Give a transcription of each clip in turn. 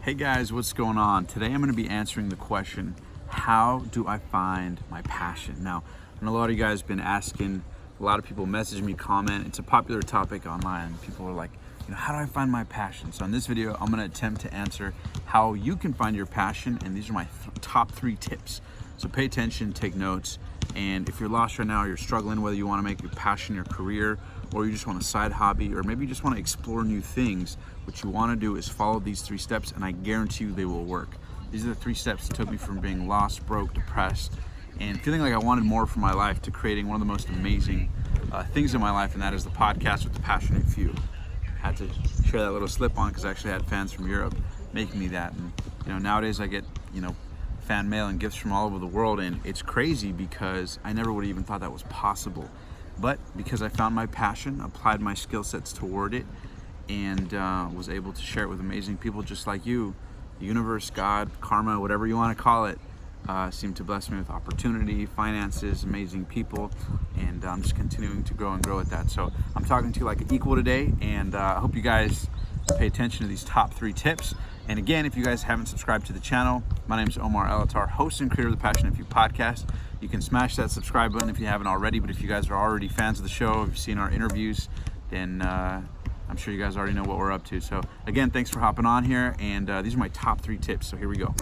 Hey guys, what's going on? Today I'm going to be answering the question, how do I find my passion? Now, I know a lot of you guys have been asking, a lot of people message me, comment. It's a popular topic online. People are like, how do I find my passion? So in this video, I'm going to attempt to answer how you can find your passion, and these are my top 3 tips. So pay attention, take notes, and if you're lost right now, or you're struggling, whether you want to make your passion your career, or you just want a side hobby, or maybe you just want to explore new things, what you want to do is follow these 3 steps, and I guarantee you they will work. These are the 3 steps that took me from being lost, broke, depressed, and feeling like I wanted more for my life to creating one of the most amazing things in my life, and that is the podcast with the passionate few. I had to share that little slip on because I actually had fans from Europe making me that, and nowadays I get fan mail and gifts from all over the world, and it's crazy because I never would have even thought that was possible. But because I found my passion, applied my skill sets toward it, and was able to share it with amazing people just like you, the universe, God, karma, whatever you want to call it, seemed to bless me with opportunity, finances, amazing people, and I'm just continuing to grow at that. So I'm talking to you like an equal today, and I hope you guys pay attention to these top 3 tips. And again, if you guys haven't subscribed to the channel, my name is Omar Elattar, host and creator of the Passionate Few podcast. You can smash that subscribe button if you haven't already, but if you guys are already fans of the show, if you've seen our interviews, then I'm sure you guys already know what we're up to. So again, thanks for hopping on here, and these are my top 3 tips, so here we go.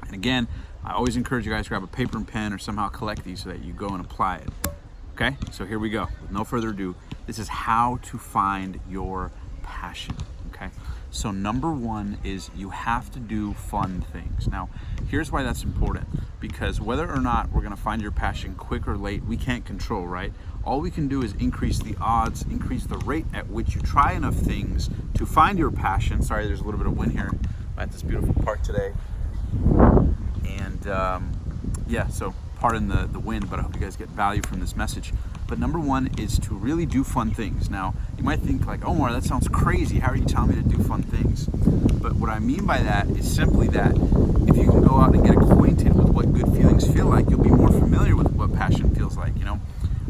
And again, I always encourage you guys to grab a paper and pen or somehow collect these so that you go and apply it. Okay, so here we go. With no further ado, this is how to find your passion, okay? So number 1 is you have to do fun things. Now, here's why that's important, because whether or not we're gonna find your passion quick or late, we can't control, right? All we can do is increase the odds, increase the rate at which you try enough things to find your passion. Sorry, there's a little bit of wind here. I'm at this beautiful park today. And yeah, so pardon the wind, but I hope you guys get value from this message. But number 1 is to really do fun things. Now, you might think like, Omar, that sounds crazy. How are you telling me to do fun things? But what I mean by that is simply that if you can go out and get acquainted with what good feelings feel like, you'll be more familiar with what passion feels like.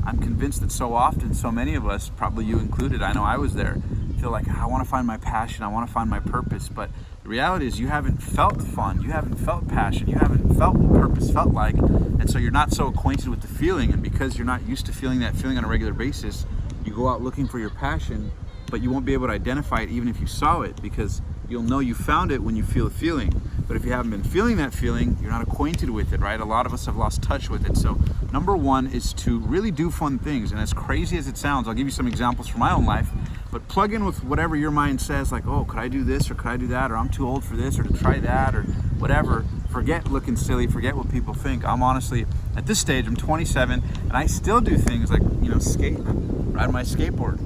I'm convinced that so often, so many of us, probably you included, I know I was there, feel like I want to find my passion, I want to find my purpose, but the reality is you haven't felt fun, you haven't felt passion, you haven't felt what purpose felt like, and so you're not so acquainted with the feeling, and because you're not used to feeling that feeling on a regular basis, you go out looking for your passion, but you won't be able to identify it even if you saw it, because you'll know you found it when you feel the feeling. But if you haven't been feeling that feeling, you're not acquainted with it, right? A lot of us have lost touch with it. So number 1 is to really do fun things. And as crazy as it sounds, I'll give you some examples from my own life, but plug in with whatever your mind says, like, oh, could I do this, or could I do that, or I'm too old for this, or to try that, or whatever. Forget looking silly, forget what people think. I'm honestly, at this stage, I'm 27, and I still do things like, skate, ride my skateboard.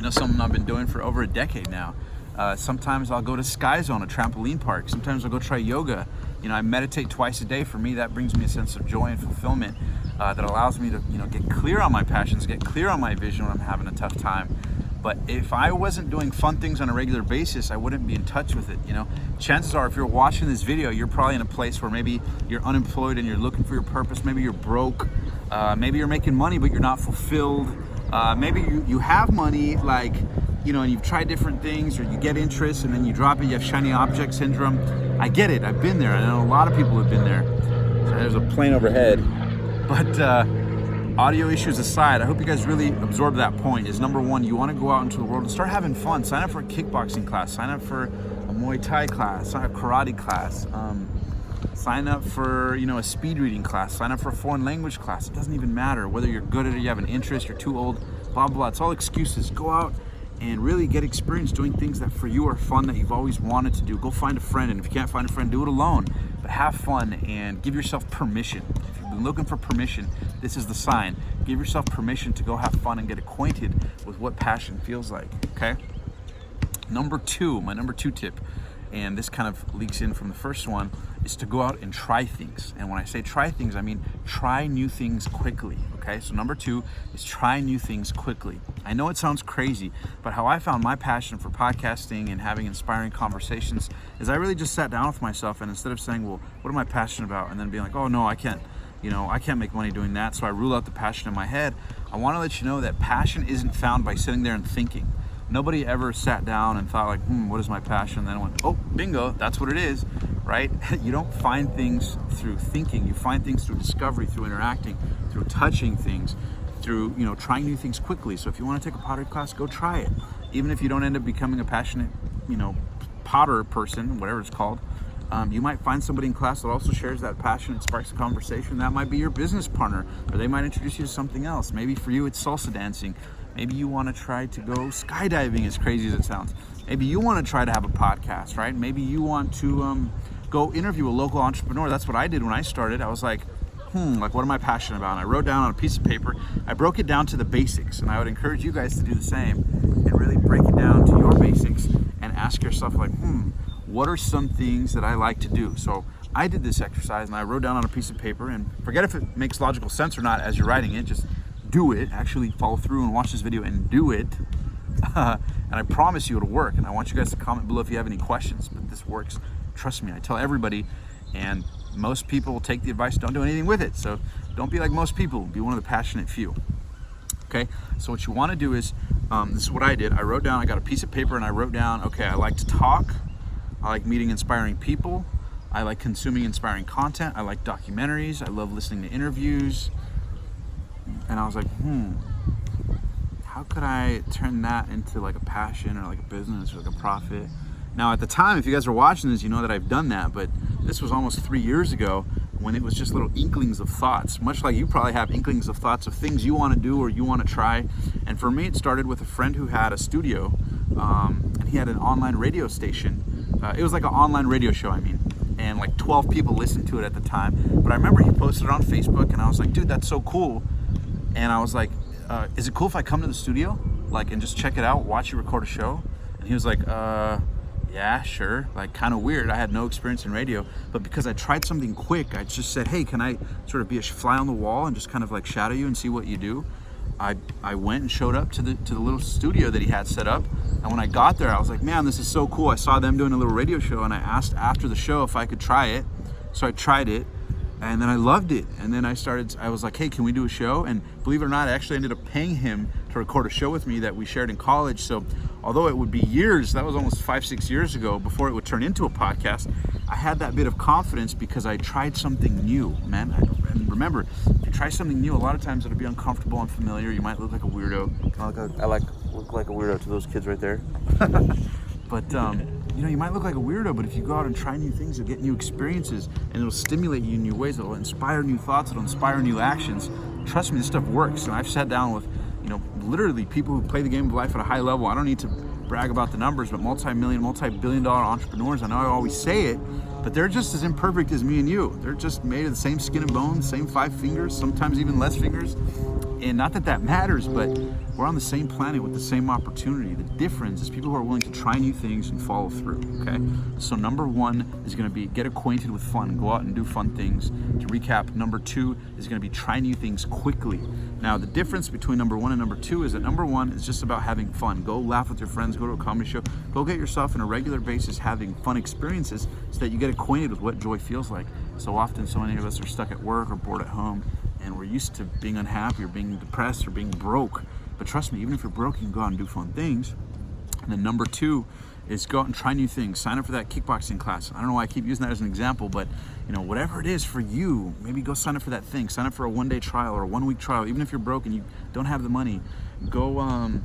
Something I've been doing for over a decade now. Sometimes I'll go to Sky Zone, a trampoline park. Sometimes I'll go try yoga. I meditate twice a day. For me, that brings me a sense of joy and fulfillment that allows me to, get clear on my passions, get clear on my vision when I'm having a tough time. But if I wasn't doing fun things on a regular basis, I wouldn't be in touch with it. Chances are, if you're watching this video, you're probably in a place where maybe you're unemployed and you're looking for your purpose. Maybe you're broke. Maybe you're making money, but you're not fulfilled. Maybe you have money, and you've tried different things, or you get interest and then you drop it, you have shiny object syndrome. I get it, I've been there. I know a lot of people have been there. So there's a plane overhead. But audio issues aside, I hope you guys really absorb that point. Is number 1, you want to go out into the world and start having fun. Sign up for a kickboxing class, sign up for a Muay Thai class, sign up for a karate class, sign up for a speed reading class, sign up for a foreign language class. It doesn't even matter whether you're good at it, you have an interest, you're too old, blah blah. It's all excuses. Go out and really get experience doing things that for you are fun, that you've always wanted to do. Go find a friend, and if you can't find a friend, do it alone, but have fun and give yourself permission. If you've been looking for permission, this is the sign. Give yourself permission to go have fun and get acquainted with what passion feels like, okay? Number 2, my number 2 tip, and this kind of leaks in from the first one, is to go out and try things. And when I say try things, I mean try new things quickly, okay? So number 2 is try new things quickly. I know it sounds crazy, but how I found my passion for podcasting and having inspiring conversations is I really just sat down with myself, and instead of saying, well, what am I passionate about? And then being like, oh no, I can't make money doing that, so I rule out the passion in my head. I want to let you know that passion isn't found by sitting there and thinking. Nobody ever sat down and thought like, what is my passion? And then went, oh, bingo, that's what it is, right? You don't find things through thinking. You find things through discovery, through interacting, through touching things, through, trying new things quickly. So if you want to take a pottery class, go try it. Even if you don't end up becoming a passionate, potter person, whatever it's called, you might find somebody in class that also shares that passion and sparks a conversation. That might be your business partner, or they might introduce you to something else. Maybe for you, it's salsa dancing. Maybe you want to try to go skydiving, as crazy as it sounds. Maybe you want to try to have a podcast, right? Maybe you want to go interview a local entrepreneur. That's what I did when I started. I was like, what am I passionate about? And I wrote down on a piece of paper, I broke it down to the basics, and I would encourage you guys to do the same and really break it down to your basics and ask yourself like, what are some things that I like to do? So I did this exercise and I wrote down on a piece of paper, and forget if it makes logical sense or not as you're writing it, just do it, actually follow through and watch this video and do it. And I promise you it'll work. And I want you guys to comment below if you have any questions, but this works. Trust me, I tell everybody, and most people will take the advice, don't do anything with it. So don't be like most people, be one of the passionate few. Okay, so what you want to do is, this is what I did. I got a piece of paper and I wrote down, okay, I like to talk, I like meeting inspiring people, I like consuming inspiring content, I like documentaries, I love listening to interviews. And I was like, how could I turn that into like a passion or like a business or like a profit? Now at the time, if you guys are watching this, you know that I've done that, but this was almost 3 years ago when it was just little inklings of thoughts, much like you probably have inklings of thoughts of things you want to do or you want to try. And for me, it started with a friend who had a studio, and he had an online radio station. It was like an online radio show, and like 12 people listened to it at the time. But I remember he posted it on Facebook, and I was like, dude, that's so cool. And I was like, is it cool if I come to the studio, and just check it out, watch you record a show? And he was like, yeah, sure. Kind of weird. I had no experience in radio, but because I tried something quick, I just said, hey, can I sort of be a fly on the wall and just kind of shadow you and see what you do? I went and showed up to the little studio that he had set up. And when I got there, I was like, man, this is so cool. I saw them doing a little radio show, and I asked after the show if I could try it. So I tried it. And then I loved it. And then I was like, hey, can we do a show? And believe it or not, I actually ended up paying him to record a show with me that we shared in college. So although it would be years, that was almost 5-6 years ago before it would turn into a podcast, I had that bit of confidence because I tried something new, man. And remember, if you try something new, a lot of times it'll be uncomfortable, unfamiliar. You might look like a weirdo. I look like a weirdo to those kids right there. But you might look like a weirdo, but if you go out and try new things, you'll get new experiences, and it'll stimulate you in new ways. It'll inspire new thoughts. It'll inspire new actions. Trust me, this stuff works. And I've sat down with, literally people who play the game of life at a high level. I don't need to brag about the numbers, but multi-billion-dollar entrepreneurs. I know I always say it, but they're just as imperfect as me and you. They're just made of the same skin and bones, same 5 fingers, sometimes even less fingers. And not that matters, but we're on the same planet with the same opportunity. The difference is people who are willing to try new things and follow through, okay? So number 1 is gonna be get acquainted with fun, go out and do fun things. To recap, number 2 is gonna be try new things quickly. Now, the difference between number 1 and number 2 is that number 1 is just about having fun. Go laugh with your friends, go to a comedy show, go get yourself on a regular basis having fun experiences so that you get acquainted with what joy feels like. So often, so many of us are stuck at work or bored at home, and we're used to being unhappy or being depressed or being broke. But trust me, even if you're broke, you can go out and do fun things. And then number 2 is go out and try new things. Sign up for that kickboxing class. I don't know why I keep using that as an example, but whatever it is for you, maybe go sign up for that thing. Sign up for a 1-day trial or a 1-week trial. Even if you're broke and you don't have the money, go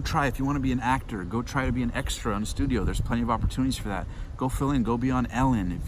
try. If you want to be an actor, go try to be an extra in a studio. There's plenty of opportunities for that. Go fill in, go be on Ellen.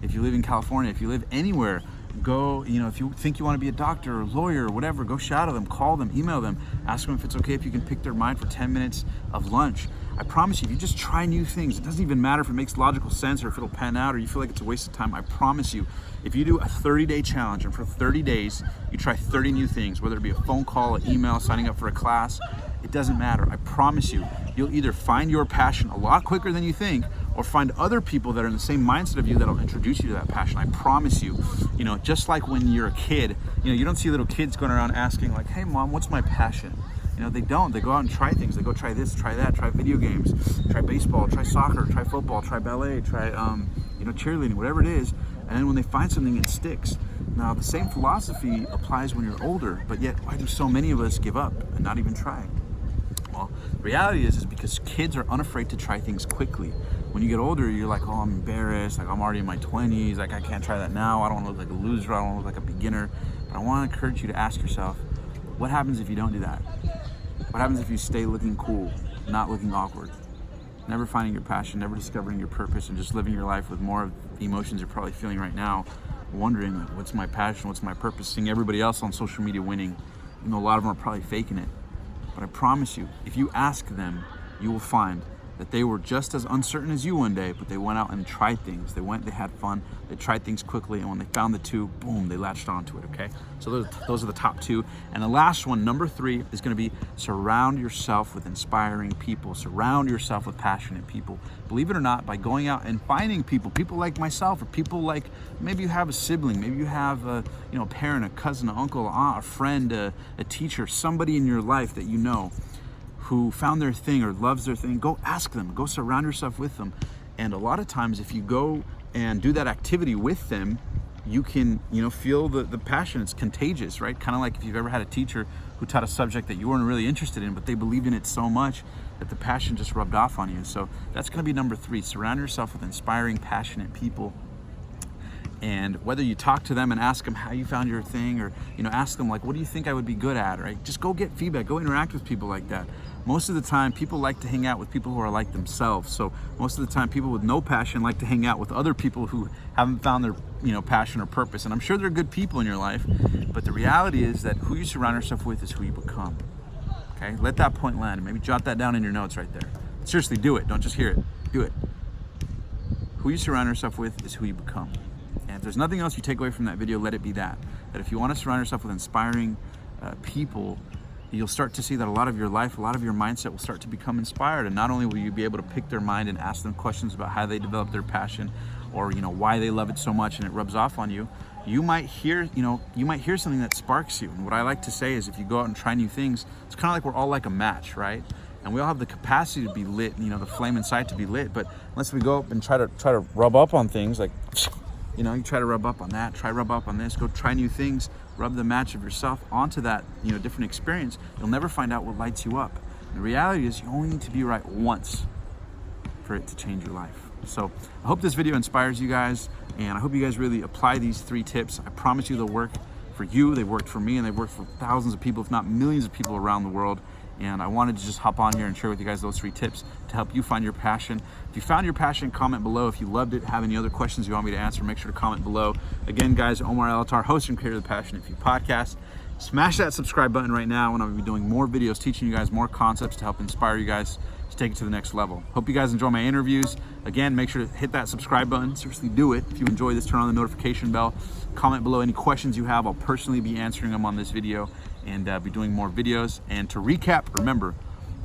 If you live in California, if you live anywhere, go, if you think you want to be a doctor or lawyer or whatever, go shadow them, call them, email them, ask them if it's okay if you can pick their mind for 10 minutes of lunch. I promise you, if you just try new things, it doesn't even matter if it makes logical sense or if it'll pan out or you feel like it's a waste of time. I promise you, if you do a 30-day challenge and for 30 days, you try 30 new things, whether it be a phone call, an email, signing up for a class, it doesn't matter. I promise you, you'll either find your passion a lot quicker than you think or find other people that are in the same mindset of you that'll introduce you to that passion. I promise you, just like when you're a kid, you don't see little kids going around asking like, hey mom, what's my passion? They don't. They go out and try things. They go try this, try that, try video games, try baseball, try soccer, try football, try ballet, try cheerleading, whatever it is. And then when they find something, it sticks. Now, the same philosophy applies when you're older, but yet why do so many of us give up and not even try? Well, the reality is because kids are unafraid to try things quickly. When you get older, you're like, oh, I'm embarrassed. Like, I'm already in my 20s. Like, I can't try that now. I don't want to look like a loser. I don't want to look like a beginner. But I want to encourage you to ask yourself, what happens if you don't do that? What happens if you stay looking cool, not looking awkward? Never finding your passion, never discovering your purpose, and just living your life with more of the emotions you're probably feeling right now, wondering, like, what's my passion, what's my purpose, seeing everybody else on social media winning, a lot of them are probably faking it. But I promise you, if you ask them, you will find that they were just as uncertain as you one day, but they went out and tried things. They had fun, they tried things quickly, and when they found the two, boom, they latched onto it, okay? So those are the top two. And the last one, number 3, is gonna be surround yourself with inspiring people. Surround yourself with passionate people. Believe it or not, by going out and finding people like myself, or people like, maybe you have a sibling, maybe you have a parent, a cousin, an uncle, an aunt, a friend, a teacher, somebody in your life that you know who found their thing or loves their thing. Go ask them, go surround yourself with them. And a lot of times if you go and do that activity with them, you can feel the passion. It's contagious, right? Kind of like if you've ever had a teacher who taught a subject that you weren't really interested in, but they believed in it so much that the passion just rubbed off on you. So that's gonna be number 3. Surround yourself with inspiring, passionate people. And whether you talk to them and ask them how you found your thing, or ask them, like, what do you think I would be good at, right? Just go get feedback, go interact with people like that. Most of the time, people like to hang out with people who are like themselves. So most of the time, people with no passion like to hang out with other people who haven't found their passion or purpose. And I'm sure they're good people in your life, but the reality is that who you surround yourself with is who you become. Okay, let that point land. Maybe jot that down in your notes right there. Seriously, do it. Don't just hear it. Do it. Who you surround yourself with is who you become. And if there's nothing else you take away from that video, let it be that if you want to surround yourself with inspiring people, you'll start to see that a lot of your life, a lot of your mindset will start to become inspired. And not only will you be able to pick their mind and ask them questions about how they develop their passion, or why they love it so much and it rubs off on you, you might hear something that sparks you. And what I like to say is, if you go out and try new things, it's kind of like we're all like a match, right? And we all have the capacity to be lit, the flame inside to be lit. But unless we go up and try to rub up on things, like you try to rub up on that, rub up on this, go try new things, rub the match of yourself onto that, different experience, you'll never find out what lights you up. And the reality is, you only need to be right once for it to change your life. So I hope this video inspires you guys, and I hope you guys really apply these 3 tips. I promise you they'll work for you, they've worked for me, and they've worked for thousands of people, if not millions of people around the world. And I wanted to just hop on here and share with you guys those 3 tips to help you find your passion. If you found your passion, comment below. If you loved it, have any other questions you want me to answer, make sure to comment below. Again, guys, Omar Elattar, host and creator of the Passionate Few podcast. Smash that subscribe button right now, and I'll be doing more videos teaching you guys more concepts to help inspire you guys to take it to the next level. Hope you guys enjoy my interviews. Again, make sure to hit that subscribe button. Seriously, do it. If you enjoy this, turn on the notification bell. Comment below any questions you have. I'll personally be answering them on this video, and be doing more videos. And to recap, remember,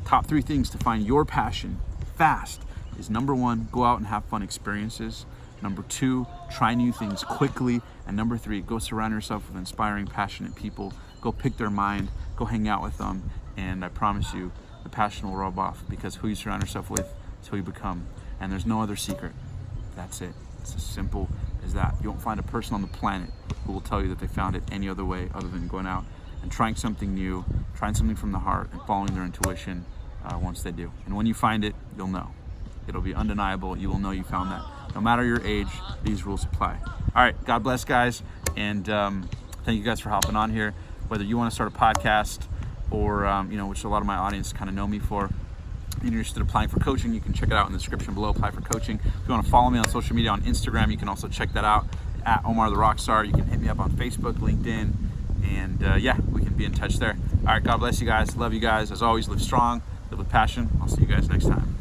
top 3 things to find your passion fast is: number 1, go out and have fun experiences. Number 2, try new things quickly. And number 3, go surround yourself with inspiring, passionate people. Go pick their mind, go hang out with them. And I promise you, the passion will rub off, because who you surround yourself with is who you become. And there's no other secret. That's it. It's as simple as that. You won't find a person on the planet who will tell you that they found it any other way other than going out and trying something new, trying something from the heart, and following their intuition once they do. And when you find it, you'll know. It'll be undeniable. You will know you found that. No matter your age, these rules apply. All right, God bless, guys. And thank you guys for hopping on here. Whether you want to start a podcast, or which a lot of my audience kind of know me for, if you're interested in applying for coaching, you can check it out in the description below. Apply for coaching. If you want to follow me on social media, on Instagram, you can also check that out at Omar the Rockstar. You can hit me up on Facebook, LinkedIn, and yeah, we can be in touch there. All right, God bless you guys. Love you guys. As always, live strong, live with passion. I'll see you guys next time.